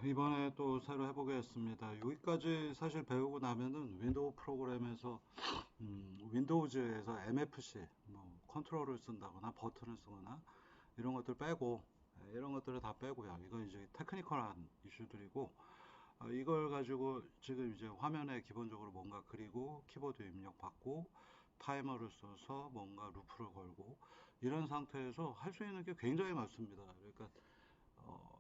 이번에 또 새로 해보겠습니다. 여기까지 사실 배우고 나면은 윈도우 프로그램에서 윈도우즈에서 MFC 뭐 컨트롤을 쓴다거나 버튼을 쓰거나 이런 것들 빼고 이런 것들을 다 빼고요. 이건 이제 테크니컬한 이슈들이고 이걸 가지고 지금 이제 화면에 기본적으로 뭔가 그리고 키보드 입력 받고 타이머를 써서 뭔가 루프를 걸고 이런 상태에서 할 수 있는 게 굉장히 많습니다. 그러니까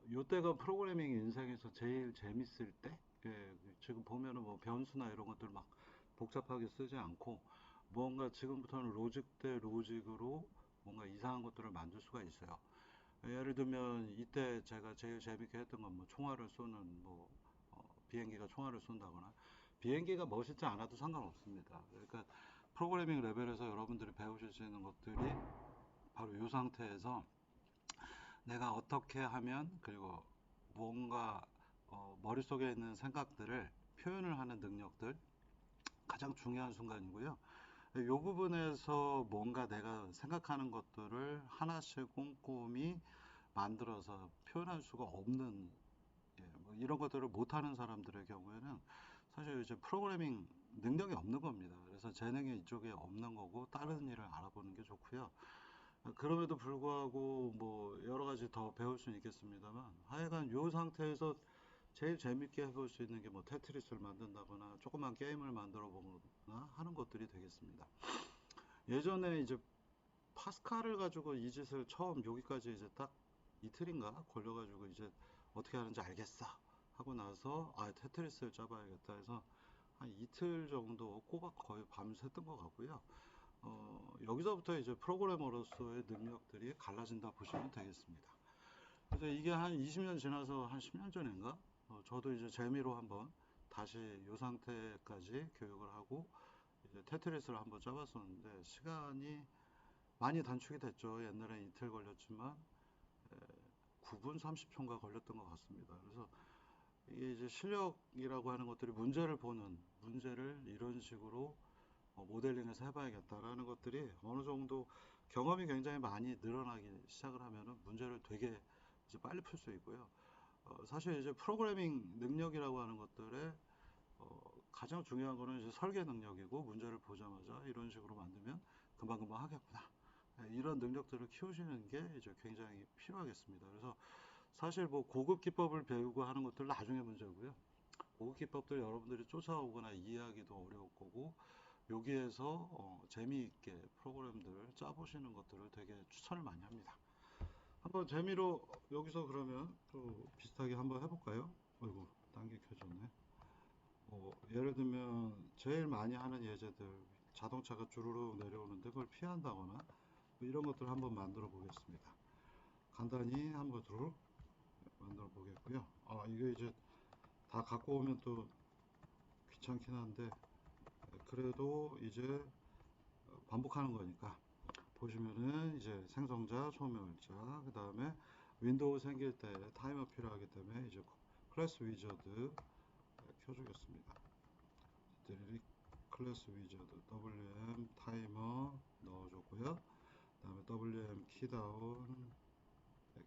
요때가 프로그래밍 인생에서 제일 재밌을 때, 지금 보면은 뭐 변수나 이런 것들 막 복잡하게 쓰지 않고, 뭔가 지금부터는 로직 대 로직으로 뭔가 이상한 것들을 만들 수가 있어요. 예를 들면, 이때 제가 제일 재밌게 했던 건 뭐 총알을 쏘는, 뭐, 비행기가 총알을 쏜다거나, 비행기가 멋있지 않아도 상관없습니다. 그러니까 프로그래밍 레벨에서 여러분들이 배우실 수 있는 것들이 바로 이 상태에서 내가 어떻게 하면 그리고 뭔가 머릿속에 있는 생각들을 표현을 하는 능력들 가장 중요한 순간이고요. 이 부분에서 뭔가 내가 생각하는 것들을 하나씩 꼼꼼히 만들어서 표현할 수가 없는 뭐 이런 것들을 못하는 사람들의 경우에는 사실 이제 프로그래밍 능력이 없는 겁니다. 그래서 재능이 이쪽에 없는 거고 다른 일을 알아보는 게 좋고요. 그럼에도 불구하고 뭐 여러 가지 더 배울 수는 있겠습니다만 하여간 요 상태에서 제일 재밌게 해볼 수 있는 게 뭐 테트리스를 만든다거나 조그만 게임을 만들어 보거나 하는 것들이 되겠습니다. 예전에 이제 파스칼을 가지고 이 짓을 처음 여기까지 이제 딱 이틀인가 걸려가지고 이제 어떻게 하는지 알겠어 하고 나서 아 테트리스를 짜봐야겠다 해서 한 이틀 정도 꼬박 거의 밤샜던 것 같고요. 여기서부터 이제 프로그래머로서의 능력들이 갈라진다 보시면 되겠습니다. 그래서 이게 한 20년 지나서 한 10년 전인가? 저도 이제 재미로 한번 다시 이 상태까지 교육을 하고 이제 테트리스를 한번 짜봤었는데 시간이 많이 단축이 됐죠. 옛날엔 이틀 걸렸지만 9분 30초인가 걸렸던 것 같습니다. 그래서 이게 이제 실력이라고 하는 것들이 문제를 보는 문제를 이런 식으로 모델링해서 해봐야겠다라는 것들이 어느 정도 경험이 굉장히 많이 늘어나기 시작을 하면은 문제를 되게 이제 빨리 풀 수 있고요. 사실 이제 프로그래밍 능력이라고 하는 것들에 가장 중요한 거는 이제 설계 능력이고 문제를 보자마자 이런 식으로 만들면 금방금방 하겠구나. 이런 능력들을 키우시는 게 이제 굉장히 필요하겠습니다. 그래서 사실 뭐 고급 기법을 배우고 하는 것들 나중에 문제고요. 고급 기법들 여러분들이 쫓아오거나 이해하기도 어려울 거고 여기에서 재미있게 프로그램들 짜보시는 것들을 되게 추천을 많이 합니다. 한번 재미로 여기서 그러면 또 비슷하게 한번 해볼까요? 어이구, 단계 켜졌네. 예를 들면 제일 많이 하는 예제들 자동차가 주르륵 내려오는데 그걸 피한다거나 뭐 이런 것들을 한번 만들어 보겠습니다. 간단히 한번 두르륵 만들어 보겠고요. 이게 이제 다 갖고 오면 또 귀찮긴 한데 그래도 이제 반복하는 거니까 보시면은 이제 생성자, 소멸자, 그 다음에 윈도우 생길 때 타이머 필요하기 때문에 이제 클래스 위저드 켜주겠습니다. 드리릭 클래스 위저드 WM 타이머 넣어줬고요. 그 다음에 WM 키다운,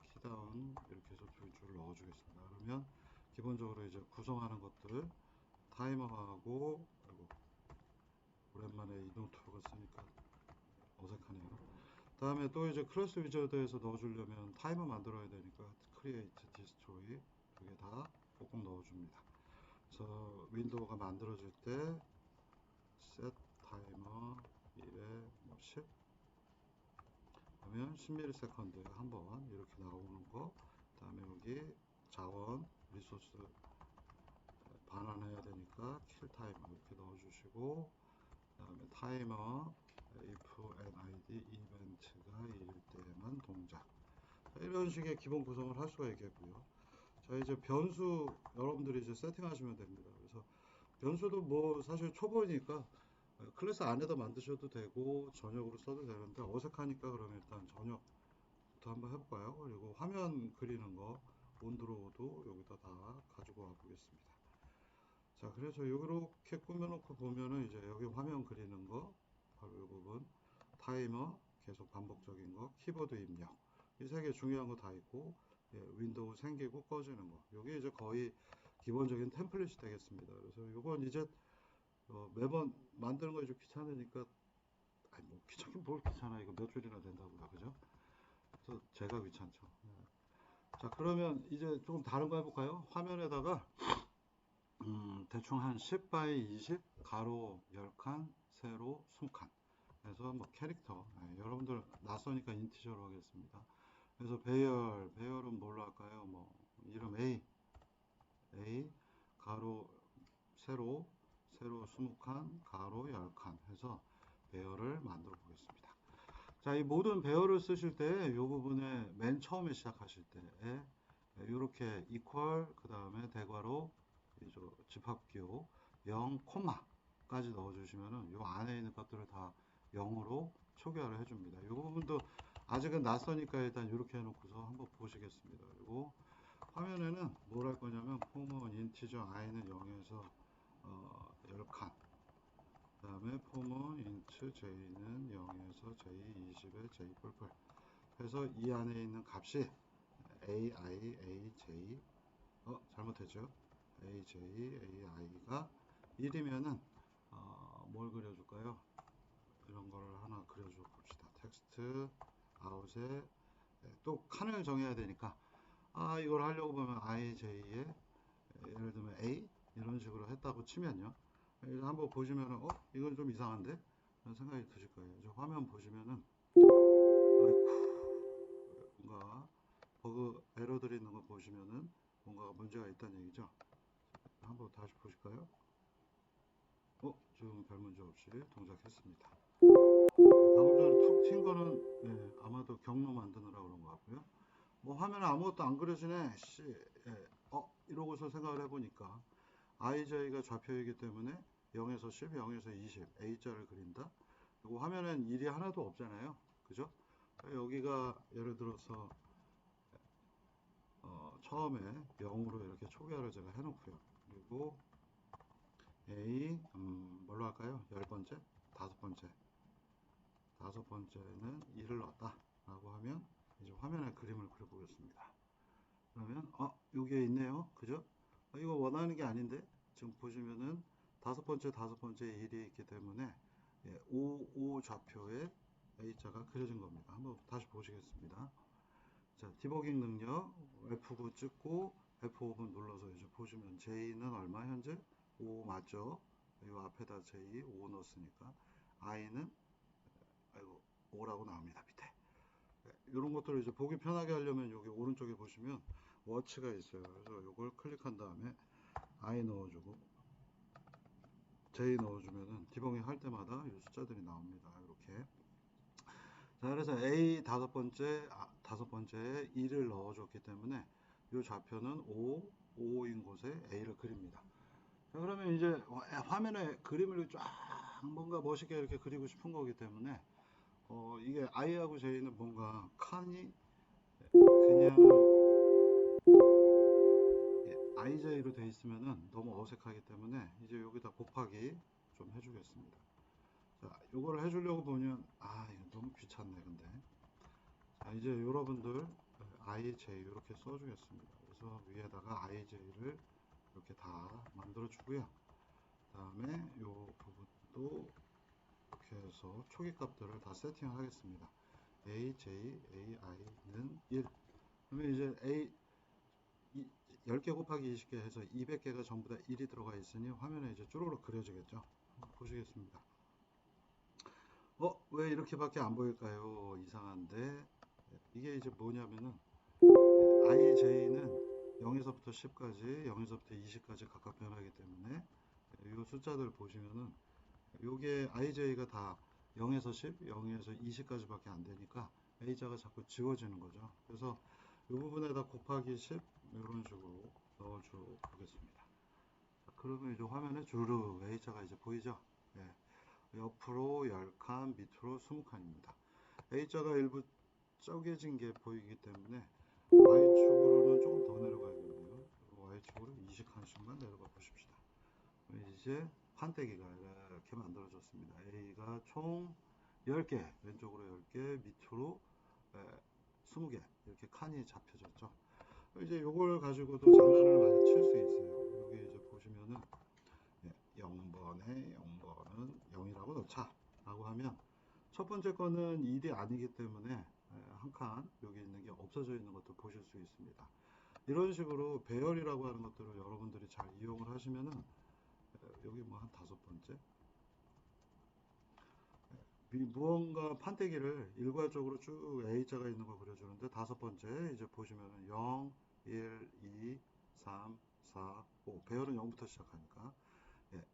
키다운 이렇게 해서 두 줄 넣어주겠습니다. 그러면 기본적으로 이제 구성하는 것들 타이머하고 아이고 오랜만에 이동 투구를 쓰니까 어색하네요. 다음에 또 이제 클래스 위저드에서 넣어주려면 타이머 만들어야 되니까 크리에이트 디스트로이 두 개 다 꼭꼭 넣어줍니다. 그래서 윈도우가 만들어질 때 set 타이머 1에 뭐 10 하면 10ms 한번 이렇게 나오는 거. 다음에 여기 자원 리소스 반환해야 되니까 킬 타이머 이렇게 넣어주시고 다음에 타이머 if nid 이벤트가 일 때만 동작. 이런 식의 기본 구성을 할 수가 있겠고요. 자 이제 변수 여러분들이 이제 세팅하시면 됩니다. 그래서 변수도 뭐 사실 초보니까 클래스 안에다 만드셔도 되고 전역으로 써도 되는데 어색하니까 그러면 일단 전역부터 한번 해볼까요? 그리고 화면 그리는 거 온드로우도 여기다 다 가지고 와 보겠습니다. 자 그래서 이렇게 꾸며놓고 보면은 이제 여기 화면 그리는 거 바로 이 부분 타이머 계속 반복적인 거 키보드 입력 이 세 개 중요한 거 다 있고 윈도우 생기고 꺼지는 거. 이게 이제 거의 기본적인 템플릿이 되겠습니다. 그래서 이건 이제 매번 만드는 거 좀 귀찮으니까, 아니 뭐 귀찮긴 뭘 귀찮아. 이거 몇 줄이나 된다고요. 그죠? 그래서 제가 귀찮죠. 자, 그러면 이제 조금 다른 거 해볼까요? 화면에다가 대충 한 10 바이 20 가로 10칸 세로 20칸 그래서 뭐 캐릭터 여러분들 낯서니까 인티저로 하겠습니다. 그래서 배열은 뭘로 할까요? 뭐 이름 A 가로 세로 20칸 가로 10칸 해서 배열을 만들어 보겠습니다. 자, 이 모든 배열을 쓰실 때 이 부분에 맨 처음에 시작하실 때 이렇게 이퀄 그 다음에 대괄호 집합기호 0 콤마까지 넣어주시면은 이 안에 있는 것들을 다 0으로 초기화를 해줍니다. 이 부분도 아직은 낯서니까 일단 이렇게 해놓고서 한번 보시겠습니다. 그리고 화면에는 뭘 할 거냐면 폼은 인티저 i는 0에서 10칸 그 다음에 폼은 int j는 0에서 j 20에 j 뿔뿔 그래서 이 안에 있는 값이 aj 잘못했죠. AI가 1이면은 뭘 그려줄까요? 이런 거를 하나 그려줘 봅시다. 텍스트 아웃에 또 칸을 정해야 되니까 이걸 하려고 보면 IJ에 예를 들면 A 이런 식으로 했다고 치면요. 한번 보시면은 이건 좀 이상한데? 그런 생각이 드실 거예요. 저 화면 보시면은 뭔가 버그 에러들이 있는 거 보시면은 뭔가 문제가 있다는 얘기죠. 한번 다시 보실까요? 지금 별 문제 없이 동작했습니다. 방금 전에 툭 튄 거는 아마도 경로 만드느라 그런 것 같고요. 뭐 화면에 아무것도 안 그려지네. 이러고서 생각을 해보니까 IJ가 좌표이기 때문에 0에서 10, 0에서 20, A자를 그린다. 그리고 화면엔 일이 하나도 없잖아요. 그죠? 여기가 예를 들어서 처음에 0으로 이렇게 초기화를 제가 해놓고요. 그리고 A 뭘로 할까요? 10번째, 다섯 번째는 2를 넣었다 라고 하면 이제 화면에 그림을 그려보겠습니다. 그러면 여기에 있네요. 그죠? 이거 원하는 게 아닌데 지금 보시면은 다섯 번째 1이 있기 때문에 5 좌표에 A자가 그려진 겁니다. 한번 다시 보시겠습니다. 자, 디버깅 능력 F9 찍고 F5번 눌러서 이제 보시면 J는 얼마 현재? 5 맞죠? 이 앞에다 J 5 넣었으니까 I는 5라고 나옵니다. 밑에. 이런 것들을 이제 보기 편하게 하려면 여기 오른쪽에 보시면 워치가 있어요. 그래서 이걸 클릭한 다음에 I 넣어주고 J 넣어주면은 디버깅 할 때마다 이 숫자들이 나옵니다. 이렇게. 자, 그래서 A 다섯 번째에 2를 넣어줬기 때문에 이 좌표는 5인 곳에 A를 그립니다. 자, 그러면 이제 화면에 그림을 쫙 뭔가 멋있게 이렇게 그리고 싶은 거기 때문에 이게 I하고 J는 뭔가 칸이 그냥 IJ로 돼 있으면은 너무 어색하기 때문에 이제 여기다 곱하기 좀 해주겠습니다. 자, 이걸 해주려고 보면 이거 너무 귀찮네 근데. 자, 이제 여러분들 IJ 이렇게 써주겠습니다. 그래서 위에다가 IJ를 이렇게 다 만들어 주고요. 그 다음에 이 부분도 이렇게 해서 초기 값들을 다 세팅하겠습니다. AJ, AI는 1. 그러면 이제 10개 곱하기 20개 해서 200개가 전부 다 1이 들어가 있으니 화면에 이제 쭈루룩 그려지겠죠. 보시겠습니다. 왜 이렇게밖에 안 보일까요? 이상한데 이게 이제 뭐냐면은 IJ는 0에서부터 10까지, 0에서부터 20까지 각각 변하기 때문에 이 숫자들 보시면은 요게 IJ가 다 0에서 10, 0에서 20까지밖에 안 되니까 A자가 자꾸 지워지는 거죠. 그래서 이 부분에다 곱하기 10 이런 식으로 넣어줘 보겠습니다. 그러면 이제 화면에 주르 A자가 이제 보이죠? 옆으로 10칸, 밑으로 20칸입니다. A자가 일부 쪼개진 게 보이기 때문에 Y축으로는 조금 더 내려가야겠네요. Y축으로 20칸씩만 내려가 보십시다. 이제 판때기가 이렇게 만들어졌습니다. A가 총 10개, 왼쪽으로 10개, 밑으로 20개 이렇게 칸이 잡혀졌죠. 이제 요걸 가지고도 장난을 많이 칠 수 있어요. 여기 이제 보시면은 0번에 0번은 0이라고 넣자 라고 하면 첫 번째 거는 1이 아니기 때문에 한 칸 여기 있는 게 없어져 있는 것도 보실 수 있습니다. 이런 식으로 배열이라고 하는 것들을 여러분들이 잘 이용을 하시면은 여기 뭐 한 다섯 번째 무언가 판때기를 일괄적으로 쭉 A자가 있는 걸 그려주는데 다섯 번째 이제 보시면은 0, 1, 2, 3, 4, 5 배열은 0부터 시작하니까 예,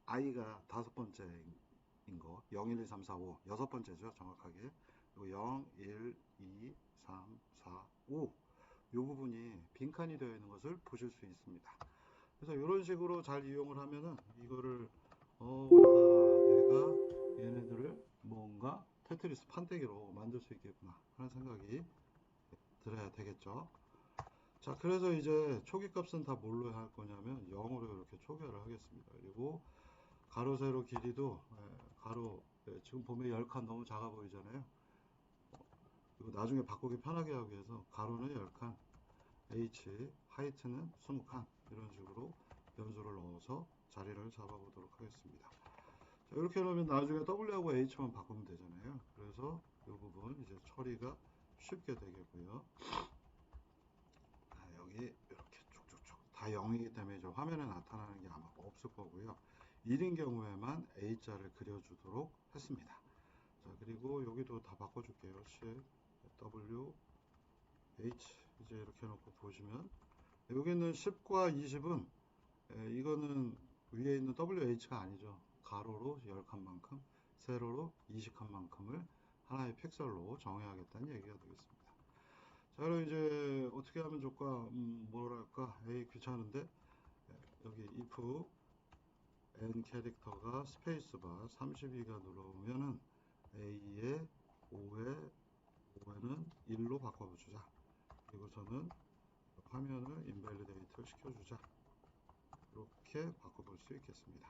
I가 다섯 번째인 거 0, 1, 2, 3, 4, 5 여섯 번째죠 정확하게. 그리고 0, 1, 2, 3, 4, 5 이 부분이 빈칸이 되어 있는 것을 보실 수 있습니다. 그래서 이런 식으로 잘 이용을 하면은 이거를 내가 얘네들을 뭔가 테트리스 판때기로 만들 수 있겠구나 하는 생각이 들어야 되겠죠. 자, 그래서 이제 초기 값은 다 뭘로 할 거냐면 0으로 이렇게 초기화를 하겠습니다. 그리고 가로 세로 길이도 가로 지금 보면 10칸 너무 작아 보이잖아요. 이거 나중에 바꾸기 편하게 하기 위해서 가로는 10칸, H, 하이트는 20칸 이런 식으로 변수를 넣어서 자리를 잡아보도록 하겠습니다. 자, 이렇게 놓으면 나중에 W하고 H만 바꾸면 되잖아요. 그래서 이 부분 이제 처리가 쉽게 되겠고요. 여기 이렇게 쭉쭉쭉 다 0이기 때문에 이제 화면에 나타나는 게 아마 없을 거고요. 1인 경우에만 A자를 그려주도록 했습니다. 자, 그리고 여기도 다 바꿔줄게요. Shift, W, H 이제 이렇게 놓고 보시면 여기는 10과 20은 이거는 위에 있는 WH가 아니죠. 가로로 10칸만큼, 세로로 20칸만큼을 하나의 픽셀로 정해야겠다는 얘기가 되겠습니다. 자, 그럼 이제 어떻게 하면 좋을까? 뭐랄까? 에이, 귀찮은데? 여기 if n 캐릭터가 스페이스바 32가 눌러오면은 a에 5에 5에는 1로 바꿔주자. 그리고서는 화면을 인밸리데이트 시켜주자. 이렇게 바꿔볼 수 있겠습니다.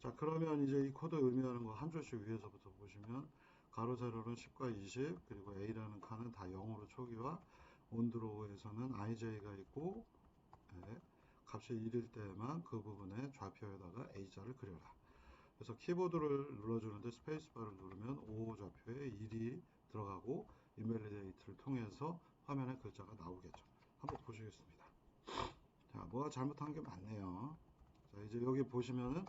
자, 그러면 이제 이 코드 의미하는 거 한 줄씩 위에서부터 보시면 가로 세로는 10과 20 그리고 A라는 칸은 다 0으로 초기화 온드로우에서는 IJ가 있고 값이 1일 때만 그 부분에 좌표에다가 A자를 그려라. 그래서 키보드를 눌러주는데 스페이스바를 누르면 5 좌표에 1이 들어가고 인밸리데이트를 통해서 화면에 글자가 나오겠죠. 한번 보시겠습니다. 자, 뭐가 잘못한 게 많네요. 자, 이제 여기 보시면은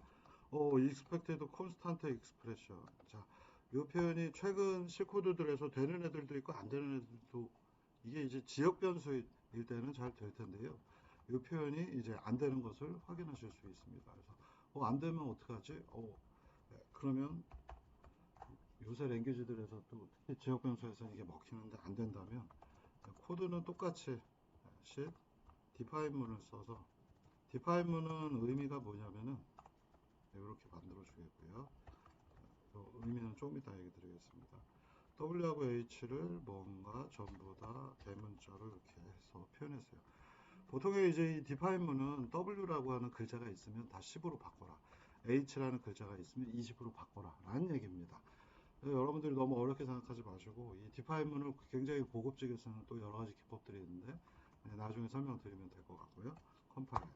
expected constant expression. 자, 이 표현이 최근 C 코드들에서 되는 애들도 있고 안 되는 애들도 이게 이제 지역 변수일 때는 잘 될 텐데요. 이 표현이 이제 안 되는 것을 확인하실 수 있습니다. 그래서 안 되면 어떡하지? 그러면 요새 랭귀지들에서 또 특히 지역 변수에서 이게 먹히는데 안 된다면 코드는 똑같이 sheet define 문을 써서 define 문은 의미가 뭐냐면은 이렇게 만들어 주겠고요. 의미는 조금 이따 얘기 드리겠습니다. W하고 H를 뭔가 전부 다 대문자로 이렇게 해서 표현했어요. 보통의 이제 이 define 문은 W라고 하는 글자가 있으면 다 10으로 바꿔라. H라는 글자가 있으면 20으로 바꿔라. 라는 얘기입니다. 여러분들이 너무 어렵게 생각하지 마시고 이 define 문을 굉장히 고급지게 쓰는 또 여러 가지 기법들이 있는데 나중에 설명드리면 될 것 같고요. 컴파일.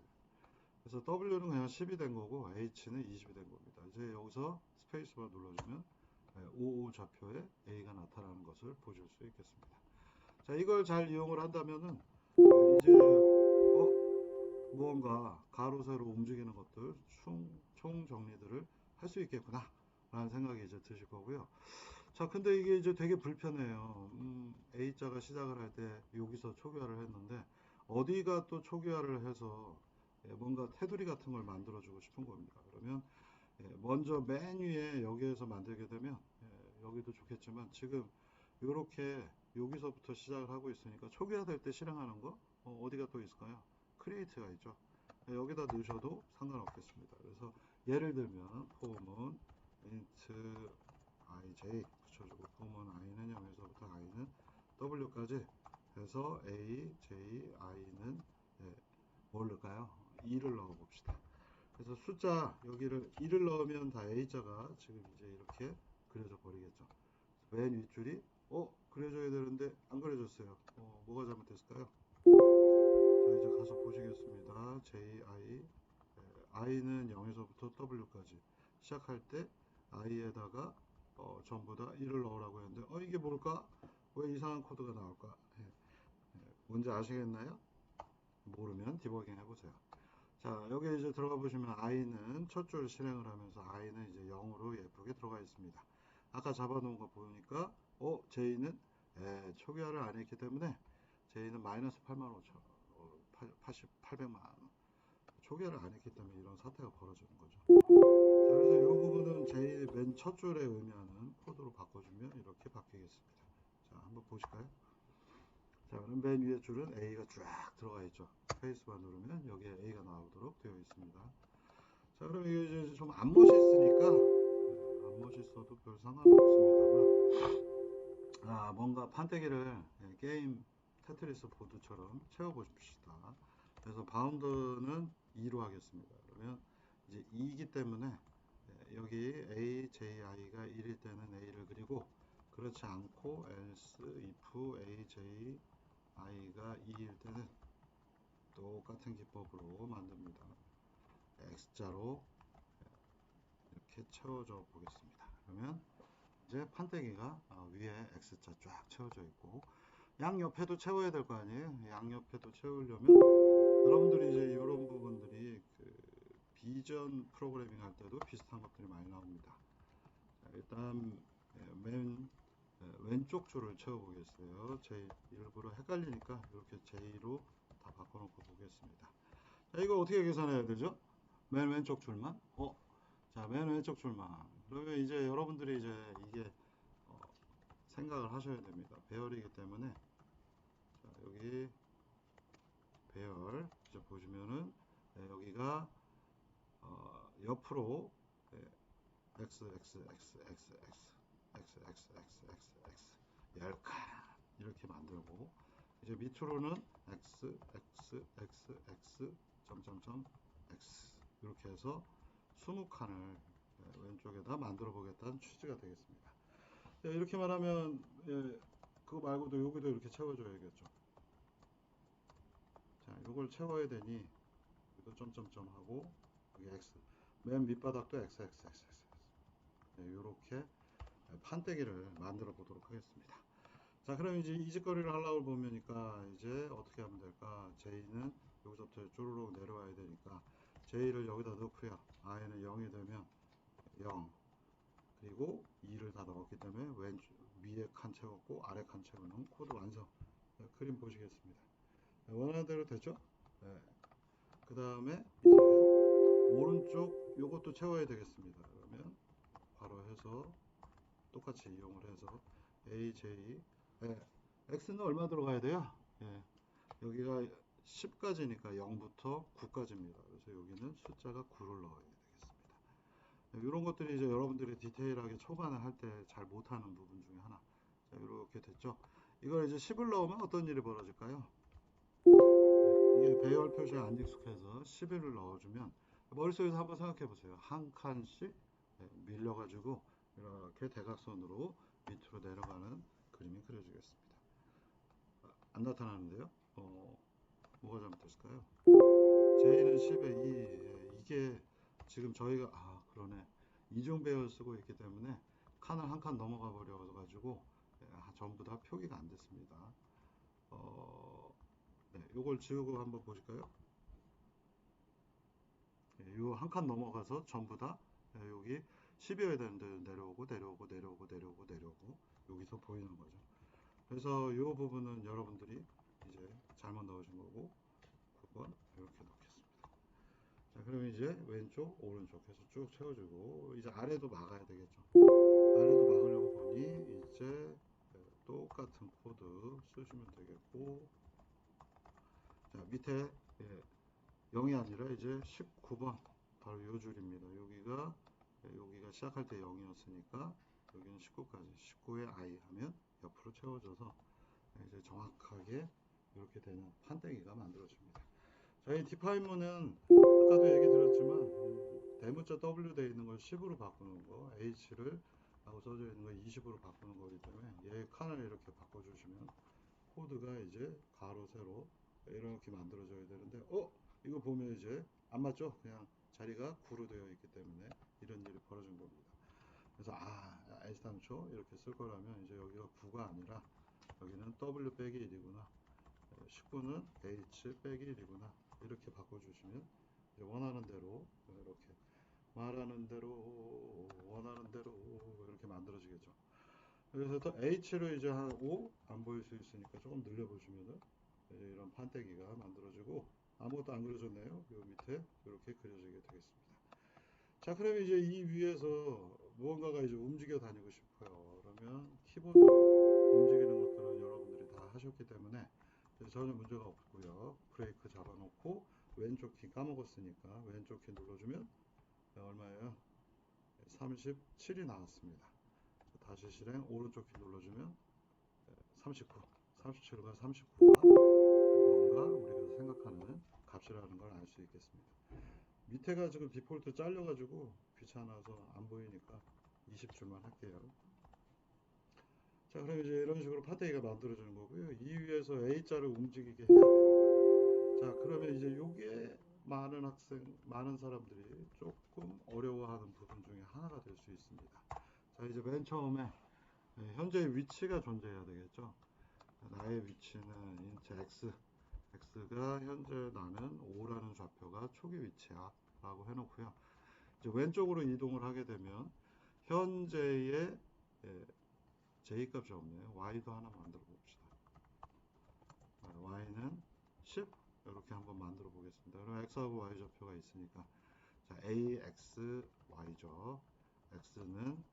그래서 W는 그냥 10이 된 거고 H는 20이 된 겁니다. 이제 여기서 스페이스바 눌러주면 55 좌표에 A가 나타나는 것을 보실 수 있겠습니다. 자, 이걸 잘 이용을 한다면은 이제 무언가 가로 세로 움직이는 것들 총 정리들을 할 수 있겠구나 라는 생각이 이제 드실 거고요. 자, 근데 이게 이제 되게 불편해요. A자가 시작을 할 때 여기서 초기화를 했는데 어디가 또 초기화를 해서 뭔가 테두리 같은 걸 만들어주고 싶은 겁니다. 그러면 먼저 맨 위에 여기에서 만들게 되면 여기도 좋겠지만 지금 이렇게 여기서부터 시작을 하고 있으니까 초기화될 때 실행하는 거 어디가 또 있을까요? 크리에이트가 있죠. 여기다 넣으셔도 상관없겠습니다. 그래서 예를 들면 폼은 int ij 붙여주고 폼은 i는 0에서부터 i는 w까지 해서 a, j, i는 뭘 넣을까요? 2를 넣어 봅시다. 그래서 숫자 여기를 2를 넣으면 다 A자가 지금 이제 이렇게 그려져 버리겠죠. 맨 윗줄이 그려져야 되는데 안 그려졌어요. 뭐가 잘못됐을까요? 자, 이제 가서 보시겠습니다. JI, I는 0에서부터 W까지 시작할 때 I에다가 전부 다 1을 넣으라고 했는데 이게 뭘까? 왜 이상한 코드가 나올까? 뭔지 아시겠나요? 모르면 디버깅 해보세요. 자, 여기 이제 들어가 보시면 I는 첫 줄 실행을 하면서 I는 이제 0으로 예쁘게 들어가 있습니다. 아까 잡아놓은 거 보니까 J는 초기화를 안 했기 때문에 J는 마이너스 85,000, 800만 초기화를 안 했기 때문에 이런 사태가 벌어지는 거죠. 자, 그래서 이 부분은 J 맨 첫 줄에 의미하는 코드로 바꿔주면 이렇게 바뀌겠습니다. 자, 한번 보실까요? 자, 그럼 맨 위에 줄은 A가 쫙 들어가 있죠. 스페이스바 누르면 여기에 A가 나오도록 되어 있습니다. 자, 그럼 이게 이제 좀 안 멋있으니까 안 멋있어도 별 상관은 없습니다만 뭔가 판때기를 게임 테트리스 보드처럼 채워보십시다. 그래서 바운드는 2로 하겠습니다. 그러면 이제 2이기 때문에 여기 A, J, I가 1일 때는 A를 그리고 그렇지 않고 else, if, A, J, I가 2일 때는 똑같은 기법으로 만듭니다. X자로 이렇게 채워줘 보겠습니다. 그러면 이제 판때기가 위에 X자 쫙 채워져 있고 양옆에도 채워야 될 거 아니에요. 양옆에도 채우려면 여러분들이 이제 이런 부분들이 비전 프로그래밍 할 때도 비슷한 것들이 많이 나옵니다. 자, 일단 맨 왼쪽 줄을 채워보겠어요. J 일부러 헷갈리니까 이렇게 J로 다 바꿔놓고 보겠습니다. 자, 이거 어떻게 계산해야 되죠? 맨 왼쪽 줄만? 자, 맨 왼쪽 줄만. 그러면 이제 여러분들이 이제 이게 생각을 하셔야 됩니다. 배열이기 때문에 자, 여기 배열 이제 보시면은 여기가 옆으로 X, X, X, X, X, X, X, X, X, X 10칸 이렇게 만들고 이제 밑으로는 X, X, X, X, 점점점 X 이렇게 해서 20칸을 왼쪽에다 만들어 보겠다는 취지가 되겠습니다. 이렇게만 하면 그거 말고도 여기도 이렇게 채워줘야겠죠. 자, 이걸 채워야 되니 여기도 점점점 하고 여기 X 맨 밑바닥도 X, X, X, X 이렇게 판때기를 만들어 보도록 하겠습니다. 자, 그럼 이제 이 짓거리를 하려고 보니까 이제 어떻게 하면 될까? J는 여기서부터 쪼르륵 내려와야 되니까 J를 여기다 넣고요. I는 0이 되면 0 그리고 2를 다 넣었기 때문에 위에 칸 채웠고 아래 칸 채우는 코드 완성. 그림 보시겠습니다. 원하는 대로 됐죠? 네. 그 다음에 이제 오른쪽 요것도 채워야 되겠습니다. 그러면 바로 해서 똑같이 이용을 해서 AJ X는 얼마 들어가야 돼요? 여기가 10까지니까 0부터 9까지입니다. 그래서 여기는 숫자가 9를 넣어야 되겠습니다. 이런 것들이 이제 여러분들이 디테일하게 초반에 할 때 잘 못하는 부분 중에 하나. 자, 이렇게 됐죠? 이걸 이제 10을 넣으면 어떤 일이 벌어질까요? 이게 배열 표시에 안 익숙해서 11을 넣어주면 머릿속에서 한번 생각해 보세요. 한 칸씩 밀려가지고 이렇게 대각선으로 밑으로 내려가는 그림이 그려지겠습니다. 안 나타나는데요? 뭐가 잘못됐을까요? J는 10에 2, 이게 지금 저희가 그러네 이중 배열 쓰고 있기 때문에 칸을 한 칸 넘어가 버려 가지고 전부 다 표기가 안 됐습니다. 요걸 지우고 한번 보실까요? 요 한 칸 넘어가서 전부 다 여기 10이어야 되는데 내려오고 내려오고 내려오고 내려오고 내려오고 여기서 보이는 거죠. 그래서 이 부분은 여러분들이 이제 잘못 넣으신 거고 9번 이렇게 넣겠습니다. 자, 그럼 이제 왼쪽 오른쪽 해서 쭉 채워주고 이제 아래도 막아야 되겠죠. 아래도 막으려고 보니 이제 똑같은 코드 쓰시면 되겠고 자, 밑에 0이 아니라 이제 19번 바로 요 줄입니다. 여기가 시작할 때 0이었으니까 여기는 19까지 19에 I 하면 옆으로 채워져서 이제 정확하게 이렇게 되는 판때기가 만들어집니다. 저희 디파인문은 아까도 얘기 드렸지만 대문자 W 되어 있는 걸 10으로 바꾸는 거 H를 라고 써져 있는 거 20으로 바꾸는 거기 때문에 얘 칸을 이렇게 바꿔주시면 코드가 이제 가로 세로 이렇게 만들어져야 되는데 이거 보면 이제 안 맞죠? 그냥 자리가 9로 되어 있기 때문에 이런 일이 벌어진 겁니다. 그래서 애시당초 이렇게 쓸 거라면 이제 여기가 9가 아니라 여기는 W 빼기 1이구나, 19는 H 빼기 1이구나 이렇게 바꿔주시면 이제 원하는 대로 이렇게 말하는 대로 원하는 대로 이렇게 만들어지겠죠. 그래서 또 H로 이제 한 5 안 보일 수 있으니까 조금 늘려보시면은 이런 판때기가 만들어지고 아무것도 안 그려졌네요. 요 밑에 이렇게 그려지게 되겠습니다. 자, 그러면 이제 이 위에서 무언가가 이제 움직여 다니고 싶어요. 그러면 키보드 움직이는 것들은 여러분들이 다 하셨기 때문에 전혀 문제가 없고요. 브레이크 잡아놓고 왼쪽 키 까먹었으니까 왼쪽 키 눌러주면 얼마예요? 37이 나왔습니다. 다시 실행, 오른쪽 키 눌러주면 39, 37과 39가 뭔가 우리가 생각하는 값이라는 걸 알 수 있겠습니다. 밑에가 지금 디폴트 잘려가지고 귀찮아서 안 보이니까 20줄만 할게요. 자, 그럼 이제 이런 식으로 판때기가 만들어지는 거고요. 이 위에서 A자를 움직이게 해야 돼요. 자, 그러면 이제 요게 많은 사람들이 조금 어려워하는 부분 중에 하나가 될 수 있습니다. 자, 이제 맨 처음에 현재의 위치가 존재해야 되겠죠. 나의 위치는 int x, x가 현재 나는 5라는 좌표가 초기 위치야 라고 해놓고요. 이제 왼쪽으로 이동을 하게 되면 현재의 j 값이 없네요. y도 하나 만들어 봅시다. y는 10 이렇게 한번 만들어 보겠습니다. 그럼 x하고 y 좌표가 있으니까 자, ax y죠. x는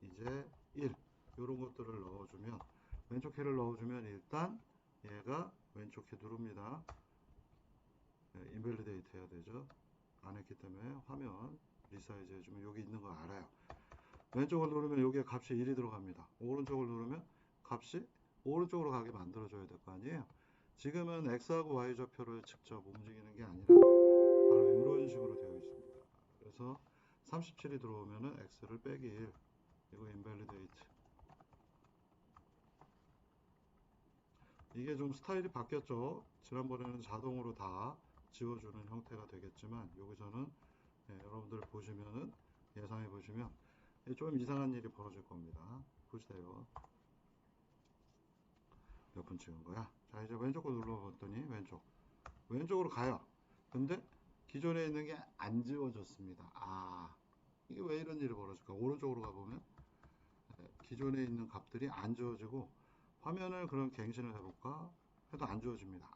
이제 1 이런 것들을 넣어주면 왼쪽 키를 넣어주면 일단 얘가 왼쪽 키 누릅니다. 인밸리데이트 해야 되죠. 안 했기 때문에 화면 리사이즈 해주면 여기 있는 거 알아요. 왼쪽을 누르면 여기에 값이 1이 들어갑니다. 오른쪽을 누르면 값이 오른쪽으로 가게 만들어줘야 될 거 아니에요. 지금은 x하고 y 좌표를 직접 움직이는 게 아니라 바로 이런 식으로 되어 있습니다. 그래서 37이 들어오면은 x를 빼기 1 이거 인밸리데이트. 이게 좀 스타일이 바뀌었죠. 지난번에는 자동으로 다 지워주는 형태가 되겠지만 여기서는 여러분들 보시면은 예상해 보시면 좀 이상한 일이 벌어질 겁니다. 보세요. 몇 분 찍은 거야? 자, 이제 왼쪽 거 눌러봤더니 왼쪽으로 가요. 근데 기존에 있는 게 안 지워졌습니다. 이게 왜 이런 일이 벌어질까? 오른쪽으로 가보면 기존에 있는 값들이 안 지워지고 화면을 그럼 갱신을 해볼까? 해도 안 지워집니다.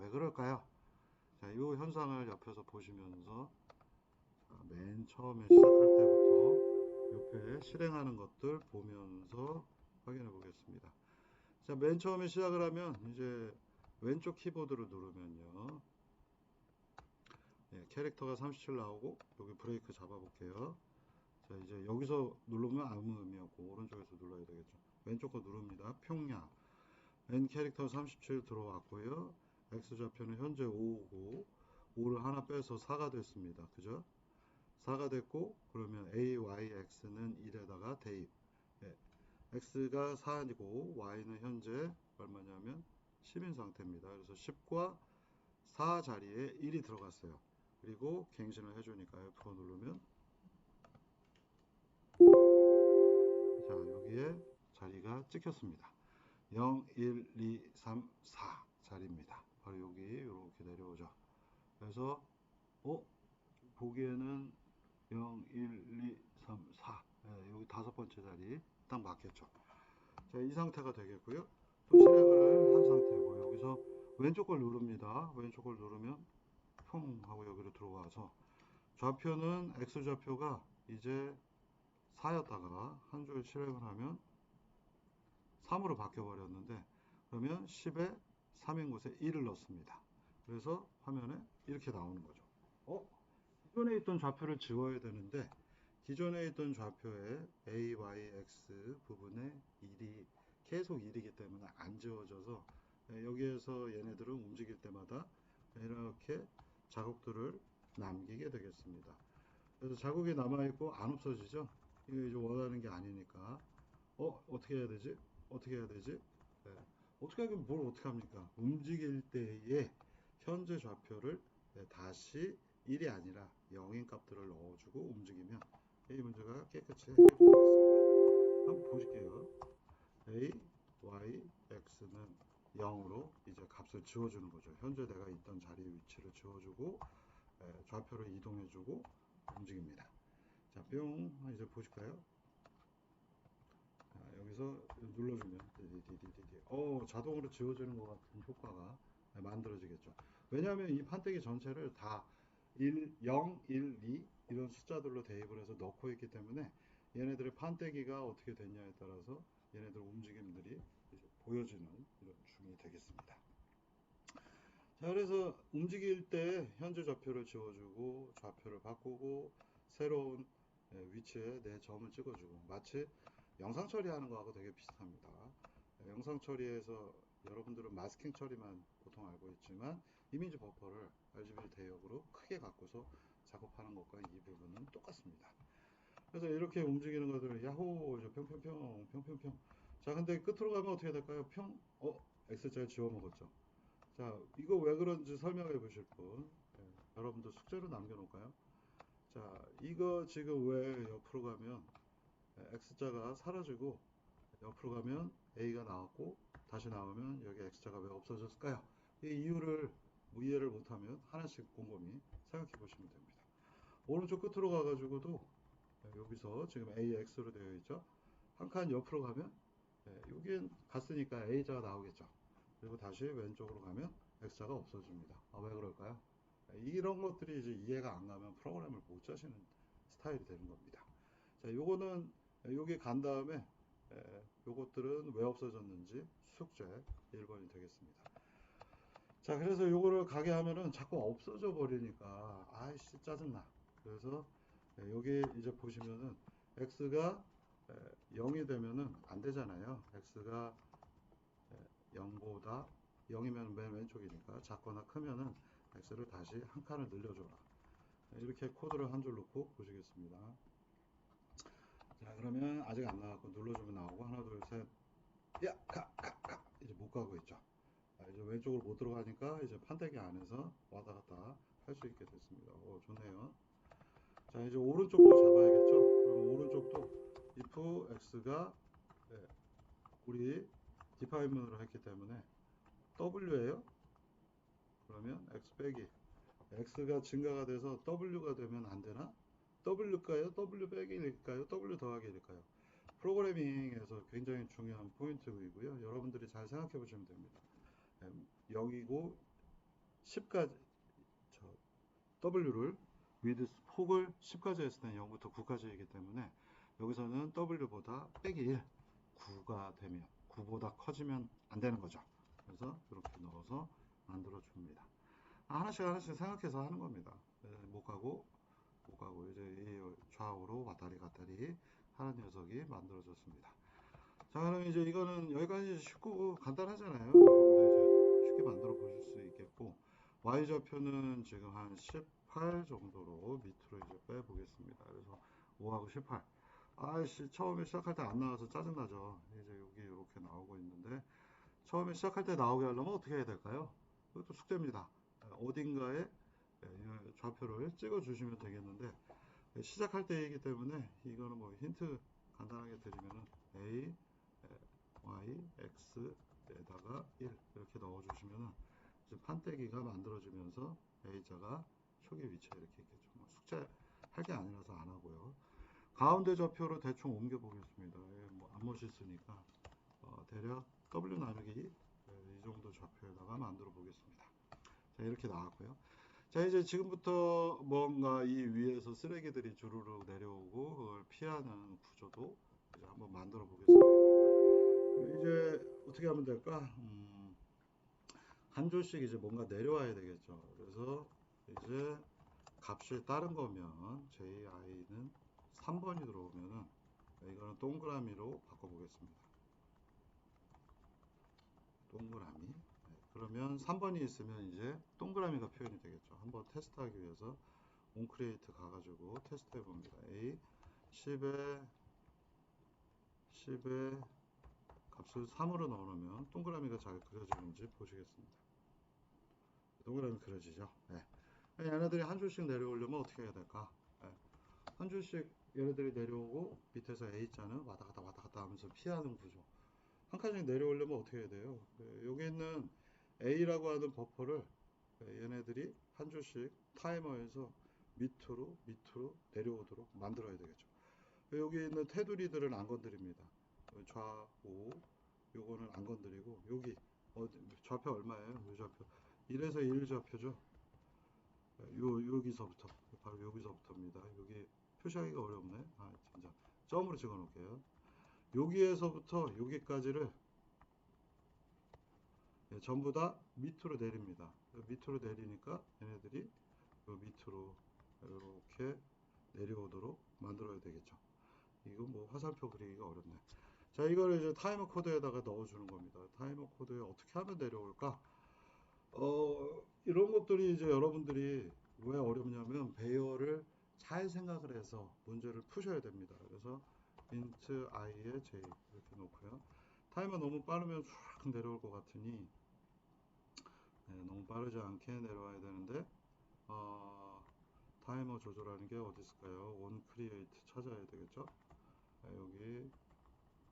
왜 그럴까요? 자, 이 현상을 옆에서 보시면서 맨 처음에 시작할 때부터 옆에 실행하는 것들 보면서 확인해 보겠습니다. 자, 맨 처음에 시작을 하면 이제 왼쪽 키보드를 누르면요. 캐릭터가 37 나오고 여기 브레이크 잡아 볼게요. 자, 이제 여기서 누르면 아무 의미 없고 오른쪽에서 눌러야 되겠죠. 왼쪽 거 누릅니다. 평야. 맨 캐릭터 37 들어왔고요. X 좌표는 현재 5고 5를 하나 빼서 4가 됐습니다. 그죠? 4가 됐고 그러면 A, Y, X는 1에다가 대입. X가 4이고 Y는 현재 얼마냐면 10인 상태입니다. 그래서 10과 4 자리에 1이 들어갔어요. 그리고 갱신을 해주니까 F4 누르면 자, 여기에 자리가 찍혔습니다. 0, 1, 2, 3, 4 자리입니다. 바로 여기 이렇게 내려오죠. 그래서 보기에는 0, 1, 2, 3, 4 여기 다섯 번째 자리 딱 맞겠죠. 자, 이 상태가 되겠고요. 또 실행을 한 상태고 여기서 왼쪽 걸 누릅니다. 왼쪽 걸 누르면 퐁 하고 여기로 들어와서 좌표는 X 좌표가 이제 4였다가 한 줄 실행을 하면 3으로 바뀌어 버렸는데 그러면 10에 3인 곳에 1을 넣습니다. 그래서 화면에 이렇게 나오는 거죠. 기존에 있던 좌표를 지워야 되는데 기존에 있던 좌표에 A, Y, X 부분에 1이 계속 1이기 때문에 안 지워져서 여기에서 얘네들은 움직일 때마다 이렇게 자국들을 남기게 되겠습니다. 그래서 자국이 남아있고 안 없어지죠. 이게 이제 원하는 게 아니니까 어떻게 해야 되지? 어떻게 해야 되지? 네. 어떻게 하긴 뭘 어떻게 합니까? 움직일 때에 현재 좌표를 다시 1이 아니라 0인 값들을 넣어주고 움직이면 이 문제가 깨끗이 해결이 되겠습니다. 한번 보실게요. a, y, x는 0으로 이제 값을 지워주는 거죠. 현재 내가 있던 자리 위치를 지워주고 좌표를 이동해주고 움직입니다. 자, 뿅 이제 보실까요? 자, 여기서 눌러주면 자동으로 지워지는 것 같은 효과가 만들어지겠죠. 왜냐하면 이 판때기 전체를 다 1, 0, 1, 2 이런 숫자들로 대입을 해서 넣고 있기 때문에 얘네들의 판때기가 어떻게 됐냐에 따라서 얘네들 움직임들이 이제 보여지는 이런 중이 되겠습니다. 자, 그래서 움직일 때 현재 좌표를 지워주고 좌표를 바꾸고 새로운 위치에 내 점을 찍어주고 마치 영상 처리하는 거하고 되게 비슷합니다. 영상 처리에서 여러분들은 마스킹 처리만 보통 알고 있지만 이미지 버퍼를 RGB 대역으로 크게 갖고서 작업하는 것과 이 부분은 똑같습니다. 그래서 이렇게 움직이는 것들을 야호 평평평 평평평. 자, 근데 끝으로 가면 어떻게 될까요? X자를 지워 먹었죠. 자, 이거 왜 그런지 설명해 보실 분. 여러분들 숙제로 남겨놓을까요? 자, 이거 지금 왜 옆으로 가면 X자가 사라지고 옆으로 가면 A가 나왔고 다시 나오면 여기 X자가 왜 없어졌을까요? 이 이유를 이해를 못하면 하나씩 곰곰이 생각해 보시면 됩니다. 오른쪽 끝으로 가가지고도 여기서 지금 AX로 되어 있죠. 한 칸 옆으로 가면 여긴 갔으니까 A자가 나오겠죠. 그리고 다시 왼쪽으로 가면 X자가 없어집니다. 왜 그럴까요? 이런 것들이 이제 이해가 안 가면 프로그램을 못 짜시는 스타일이 되는 겁니다. 자, 요거는 여기 간 다음에 요것들은 왜 없어졌는지 숙제 1번이 되겠습니다. 자, 그래서 요거를 가게 하면은 자꾸 없어져 버리니까 아이씨 짜증나. 그래서 여기 이제 보시면은 x가 0이 되면은 안 되잖아요. x가 0보다 0이면 맨 왼쪽이니까 작거나 크면은 x를 다시 한 칸을 늘려줘라. 이렇게 코드를 한 줄 넣고 보시겠습니다. 자, 그러면 아직 안 나왔고 눌러주면 나오고 하나 둘 셋, 야, 가 이제 못 가고 있죠. 이제 왼쪽으로 못 들어가니까 이제 판때기 안에서 왔다 갔다 할 수 있게 됐습니다. 좋네요. 자, 이제 오른쪽도 잡아야겠죠. 그럼 오른쪽도 if x가 우리 디파인먼으로 했기 때문에 w예요. 그러면 x 빼기 x가 증가가 돼서 w가 되면 안 되나? w일까요? w 빼기일까요? w 더하기일까요? 프로그래밍에서 굉장히 중요한 포인트이고요. 여러분들이 잘 생각해 보시면 됩니다. 0이고 10까지 w를 width 폭을 10까지 했을 때는 0부터 9까지이기 때문에 여기서는 w보다 빼기 1 9가 되면 9보다 커지면 안 되는 거죠. 그래서 이렇게 넣어서 만들어 줍니다. 하나씩 하나씩 생각해서 하는 겁니다. 못 가고 이제 좌우로 왔다리 갔다리 하는 녀석이 만들어졌습니다. 자, 그럼 이제 이거는 여기까지 쉽고 간단하잖아요. 여러분들 이제 쉽게 만들어 보실 수 있겠고, y좌표는 지금 한 18 정도로 밑으로 이제 빼보겠습니다. 그래서 5하고 18. 아이씨, 처음에 시작할 때 안 나와서 짜증나죠. 이제 여기 이렇게 나오고 있는데, 처음에 시작할 때 나오게 하려면 어떻게 해야 될까요? 이것도 숙제입니다. 어딘가에 좌표를 찍어 주시면 되겠는데, 시작할 때이기 때문에 이거는 뭐 힌트 간단하게 드리면은 A, Y, X에다가 1 이렇게 넣어주시면은 이제 판때기가 만들어지면서 A자가 초기 위치에 이렇게 있겠죠. 뭐 숙제 할 게 아니라서 안 하고요. 가운데 좌표로 대충 옮겨 보겠습니다. 뭐안 멋있으니까 대략 W 나누기 이 정도 좌표에다가 만들어 보겠습니다. 자, 이렇게 나왔고요. 자, 이제 지금부터 뭔가 이 위에서 쓰레기들이 주르륵 내려오고 그걸 피하는 구조도 이제 한번 만들어 보겠습니다. 이제 어떻게 하면 될까? 한 줄씩 이제 뭔가 내려와야 되겠죠. 그래서 이제 값이 다른 거면 JI는 3번이 들어오면은 이거는 동그라미로 바꿔보겠습니다. 동그라미. 그러면 3번이 있으면 이제 동그라미가 표현이 되겠죠. 한번 테스트하기 위해서 온크리에이트 가가지고 테스트 해봅니다. A 10에 값을 3으로 넣어놓으면 동그라미가 잘 그려지는지 보시겠습니다. 동그라미 그려지죠? 네. 얘네들이 한 줄씩 내려오려면 어떻게 해야 될까? 네. 한 줄씩 얘네들이 내려오고 밑에서 A자는 왔다 갔다 하면서 피하는 구조. 한 칸씩 내려오려면 어떻게 해야 돼요? 네. 여기 있는 A라고 하는 버퍼를 얘네들이 한 줄씩 타이머에서 밑으로 내려오도록 만들어야 되겠죠. 여기 있는 테두리들은 안 건드립니다. 좌우 요거는 안 건드리고 여기 좌표 얼마예요? 요 좌표 1에서 1 좌표죠. 여기서부터 바로 여기서부터입니다. 여기 표시하기가 어렵네. 아 진짜 점으로 찍어 놓을게요. 여기에서부터 여기까지를 전부 다 밑으로 내립니다. 밑으로 내리니까 얘네들이 밑으로 이렇게 내려오도록 만들어야 되겠죠. 이건 뭐 화살표 그리기가 어렵네. 자, 이거를 이제 타이머 코드에다가 넣어주는 겁니다. 타이머 코드에 어떻게 하면 내려올까? 이런 것들이 이제 여러분들이 왜 어렵냐면 배열을 잘 생각을 해서 문제를 푸셔야 됩니다. 그래서 int i에 j 이렇게 놓고요. 타이머 너무 빠르면 쭉 내려올 것 같으니 너무 빠르지 않게 내려와야 되는데 타이머 조절하는 게 어디 있을까요? on create 찾아야 되겠죠? 여기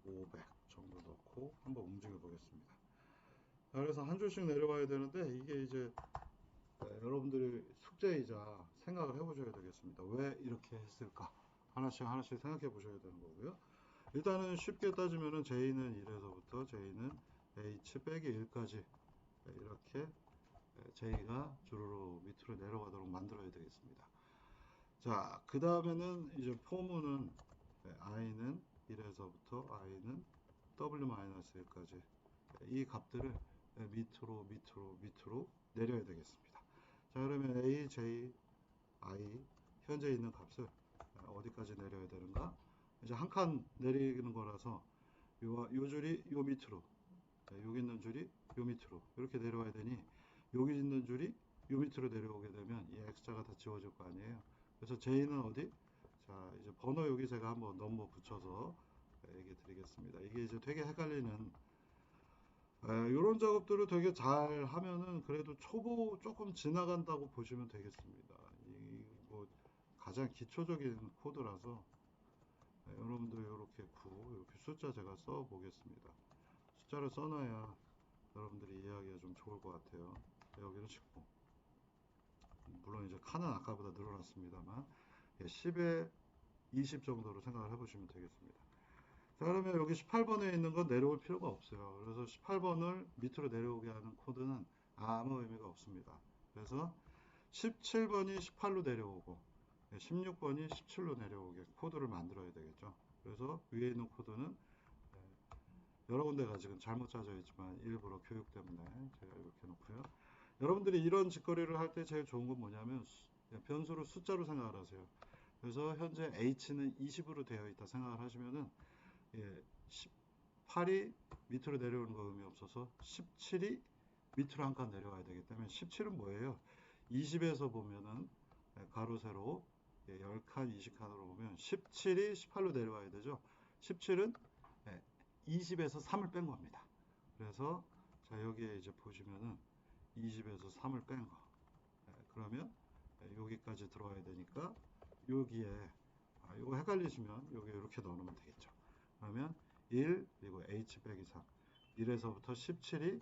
500 정도 넣고 한번 움직여 보겠습니다. 그래서 한 줄씩 내려와야 되는데 이게 이제 여러분들이 숙제이자 생각을 해보셔야 되겠습니다. 왜 이렇게 했을까? 하나씩 생각해 보셔야 되는 거고요. 일단은 쉽게 따지면은 J는 1에서부터 J는 H 빼기 1까지 이렇게 J가 주로로 밑으로 내려가도록 만들어야 되겠습니다. 자, 그 다음에는 이제 포문은 I는 1에서부터 I는 W-1까지 이 값들을 밑으로 내려야 되겠습니다. 자, 그러면 A, J, I 현재 있는 값을 어디까지 내려야 되는가? 이제 한 칸 내리는 거라서 요 줄이 요 밑으로, 여기 있는 줄이 요 밑으로 이렇게 내려와야 되니 여기 있는 줄이 요 밑으로 내려오게 되면 이 X자가 다 지워질 거 아니에요. 그래서 J는 어디? 자, 이제 번호 여기 제가 한번 넘버 붙여서 얘기 드리겠습니다. 이게 이제 되게 헷갈리는 이런 작업들을 되게 잘 하면은 그래도 초보 조금 지나간다고 보시면 되겠습니다. 뭐 가장 기초적인 코드라서 여러분들 이렇게 이렇게 숫자 제가 써 보겠습니다. 숫자를 써놔야 여러분들이 이해하기가 좀 좋을 것 같아요. 여기는 19. 물론 이제 칸은 아까보다 늘어났습니다만 10에 20 정도로 생각을 해보시면 되겠습니다. 자, 그러면 여기 18번에 있는 건 내려올 필요가 없어요. 그래서 18번을 밑으로 내려오게 하는 코드는 아무 의미가 없습니다. 그래서 17번이 18로 내려오고 16번이 17로 내려오게 코드를 만들어야 되겠죠. 그래서 위에 있는 코드는 여러 군데가 지금 잘못 짜져 있지만 일부러 교육 때문에 제가 이렇게 놓고요. 여러분들이 이런 짓거리를 할 때 제일 좋은 건 뭐냐면 변수를 숫자로 생각을 하세요. 그래서 현재 h는 20으로 되어 있다 생각을 하시면은 18이 밑으로 내려오는 거 의미 없어서 17이 밑으로 한 칸 내려와야 되기 때문에 17은 뭐예요? 20에서 보면은 가로 세로 10칸 20칸으로 보면 17이 18로 내려와야 되죠. 17은 20에서 3을 뺀 겁니다. 그래서 자 여기에 이제 보시면은 20에서 3을 뺀 거. 그러면 여기까지 들어와야 되니까 여기에 이거 헷갈리시면 여기 이렇게 넣어놓으면 되겠죠. 그러면 1 그리고 h 빼기 3 1에서부터 17이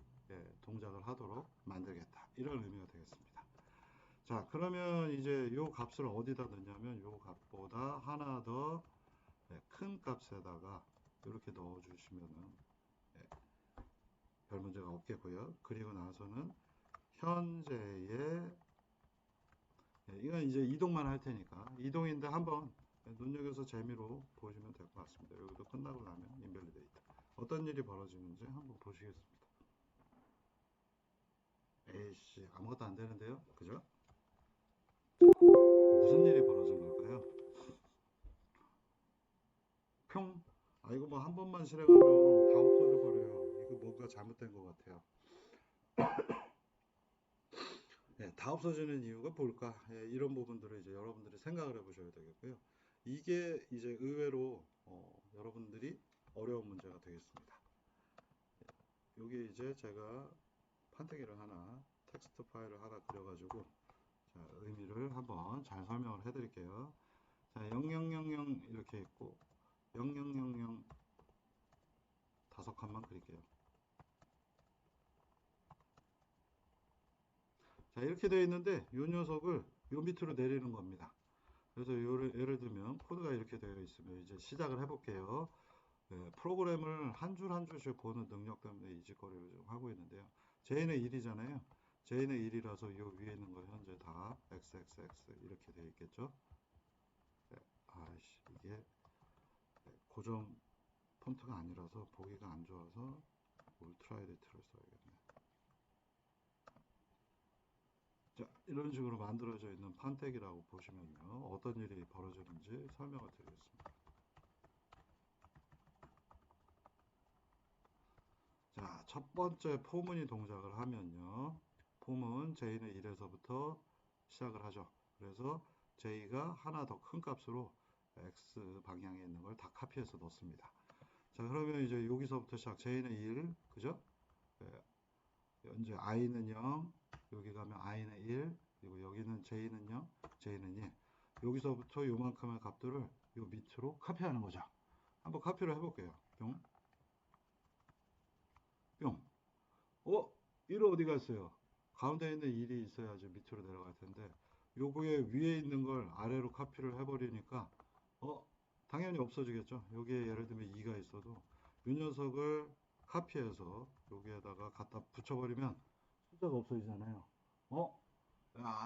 동작을 하도록 만들겠다. 이런 의미가 되겠습니다. 자, 그러면 이제 이 값을 어디다 넣냐면 이 값보다 하나 더 큰 값에다가 이렇게 넣어주시면은 별 문제가 없겠고요. 그리고 나서는 현재의 이건 이제 이동만 할 테니까 이동인데 한번 눈여겨서 재미로 보시면 될 것 같습니다. 여기도 끝나고 나면 인밸리데이트 어떤 일이 벌어지는지 한번 보시겠습니다. 에이씨 아무것도 안 되는데요, 그죠? 무슨 일이 벌어진 걸까요? 평 이거 뭐 한 번만 실행하면 다 없어져 버려요. 이거 뭔가 잘못된 것 같아요. 다 없어지는 이유가 뭘까? 이런 부분들을 이제 여러분들이 생각을 해보셔야 되겠고요. 이게 이제 의외로 여러분들이 어려운 문제가 되겠습니다. 여기 이제 제가 판때기를 하나, 텍스트 파일을 하나 그려가지고 자, 의미를 한번 잘 설명을 해드릴게요. 자, 0000 이렇게 있고 0000 다섯 칸만 그릴게요. 자, 이렇게 되어 있는데 이 녀석을 요 밑으로 내리는 겁니다. 그래서 예를 들면 코드가 이렇게 되어 있으면 이제 시작을 해볼게요. 네, 프로그램을 한 줄 한 줄씩 보는 능력 때문에 이 짓거리를 좀 하고 있는데요. J는 1이잖아요. J는 1이라서 이 위에 있는 거 현재 다 XXX 이렇게 되어 있겠죠. 네, 아이씨 이게 고정 폰트가 아니라서 보기가 안 좋아서 울트라이드트를 써야겠네. 자, 이런 식으로 만들어져 있는 판때기라고 보시면요. 어떤 일이 벌어지는지 설명을 드리겠습니다. 자, 첫 번째 포문이 동작을 하면요. 폼은 J는 1에서부터 시작을 하죠. 그래서 J가 하나 더 큰 값으로 X 방향에 있는 걸 다 카피해서 넣습니다. 자, 그러면 이제 여기서부터 시작. J는 1, 그죠? 네, 현재 I는 0, 여기 가면 I는 1, 그리고 여기는 J는 0, J는 1. 여기서부터 요만큼의 값들을 요 밑으로 카피하는 거죠. 한번 카피를 해볼게요. 뿅, 뿅. 1 어디 갔어요? 가운데 있는 1이 있어야지 밑으로 내려갈 텐데 요거에 위에 있는 걸 아래로 카피를 해버리니까 당연히 없어지겠죠. 여기에 예를 들면 2가 있어도 이 녀석을 카피해서 여기에다가 갖다 붙여버리면 숫자가 없어지잖아요.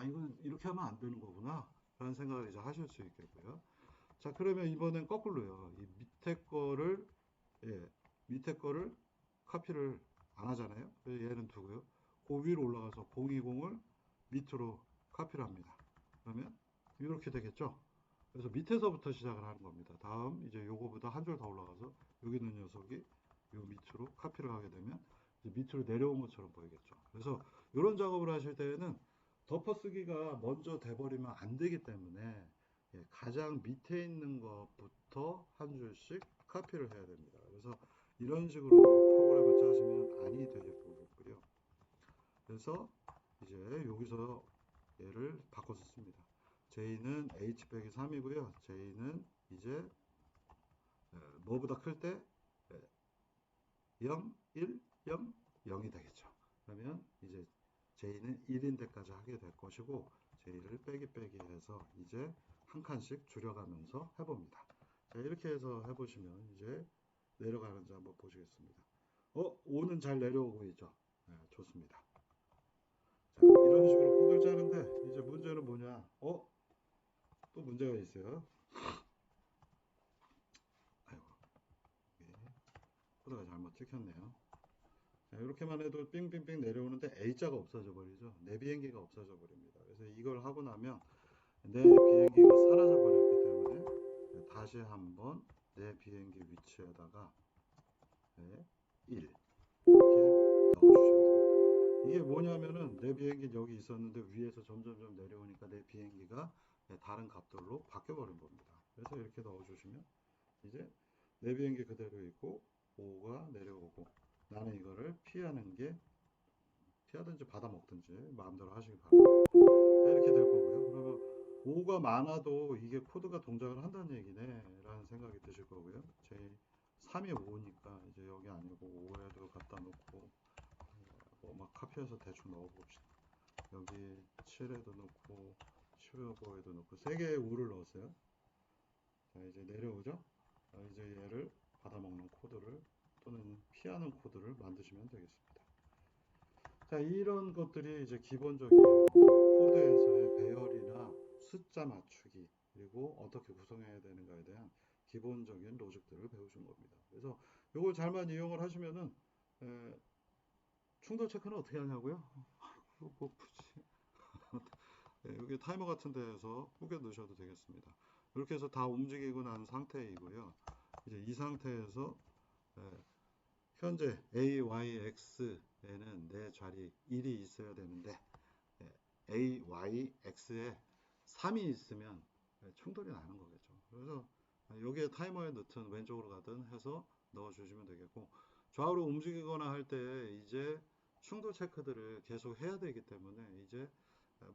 이건 이렇게 하면 안 되는 거구나 라는 생각을 이제 하실 수 있겠고요. 자, 그러면 이번엔 거꾸로요. 이 예, 밑에 거를 카피를 안 하잖아요. 그래서 얘는 두고요. 그 위로 올라가서 020을 밑으로 카피를 합니다. 그러면 이렇게 되겠죠. 그래서 밑에서부터 시작을 하는 겁니다. 다음 이제 요거보다 한 줄 더 올라가서 여기 있는 녀석이 요 밑으로 카피를 하게 되면 이제 밑으로 내려온 것처럼 보이겠죠. 그래서 이런 작업을 하실 때에는 덮어쓰기가 먼저 돼버리면 안 되기 때문에 가장 밑에 있는 것부터 한 줄씩 카피를 해야 됩니다. 그래서 이런 식으로 프로그램을 짜시면 안이 되게 보겠고요. 그래서 이제 여기서 얘를 바꿔서 씁니다. J는 H-3이고요. J는 이제 뭐보다 클 때 0, 1, 0, 0이 되겠죠. 그러면 이제 J는 1인 데까지 하게 될 것이고 J를 빼기 해서 이제 한 칸씩 줄여가면서 해봅니다. 자, 이렇게 해서 해보시면 이제 내려가는지 한번 보시겠습니다. 5는 잘 내려오고 있죠. 네, 좋습니다. 자, 이런 식으로 코드를 짜는데 이제 문제는 뭐냐? 또 문제가 있어요. 아이고, 코드가 잘못 찍혔네요. 자, 이렇게만 해도 삥삥삥 내려오는데 A자가 없어져 버리죠. 내 비행기가 없어져 버립니다. 그래서 이걸 하고 나면 내 비행기가 사라져 버렸기 때문에 다시 한번 내 비행기 위치에다가 1 이렇게 넣어주셔야 됩니다. 이게 뭐냐면은 내 비행기 여기 있었는데 위에서 점점점 내려오니까 내 비행기가 다른 값들로 바뀌어 버린 겁니다. 그래서 이렇게 넣어주시면 이제 내 비행기 그대로 있고 5가 내려오고 나는 이거를 피하든지 받아먹든지 마음대로 하시기 바랍니다. 자, 이렇게 될 거고요. 그러면 5가 많아도 이게 코드가 동작을 한다는 얘기네 라는 생각이 드실 거고요. 제 3이 5니까 이제 여기 아니고 5에도 갖다 놓고 뭐 막 카피해서 대충 넣어 봅시다. 여기 7에도 넣고 15에도 넣고 3개의 5를 넣었어요. 자, 이제 내려오죠. 이제 얘를 받아먹는 코드를 또는 피하는 코드를 만드시면 되겠습니다. 자, 이런 것들이 이제 기본적인 코드에서의 배열이나 숫자 맞추기 그리고 어떻게 구성해야 되는가에 대한 기본적인 로직들을 배우신 겁니다. 그래서 이걸 잘만 이용을 하시면은 충돌 체크는 어떻게 하냐고요? 뭐 굳이 여기 타이머 같은 데에서 꾸겨 넣으셔도 되겠습니다. 이렇게 해서 다 움직이고 난 상태이고요. 이제 이 상태에서 현재 A, Y, X에는 내 자리 1이 있어야 되는데 A, Y, X에 3이 있으면 충돌이 나는 거겠죠. 그래서 여기에 타이머에 넣든 왼쪽으로 가든 해서 넣어주시면 되겠고, 좌우로 움직이거나 할 때 이제 충돌 체크들을 계속 해야 되기 때문에 이제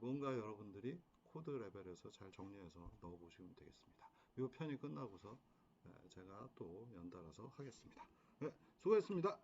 뭔가 여러분들이 코드 레벨에서 잘 정리해서 넣어보시면 되겠습니다. 이 편이 끝나고서 제가 또 연달아서 하겠습니다. 네, 수고했습니다.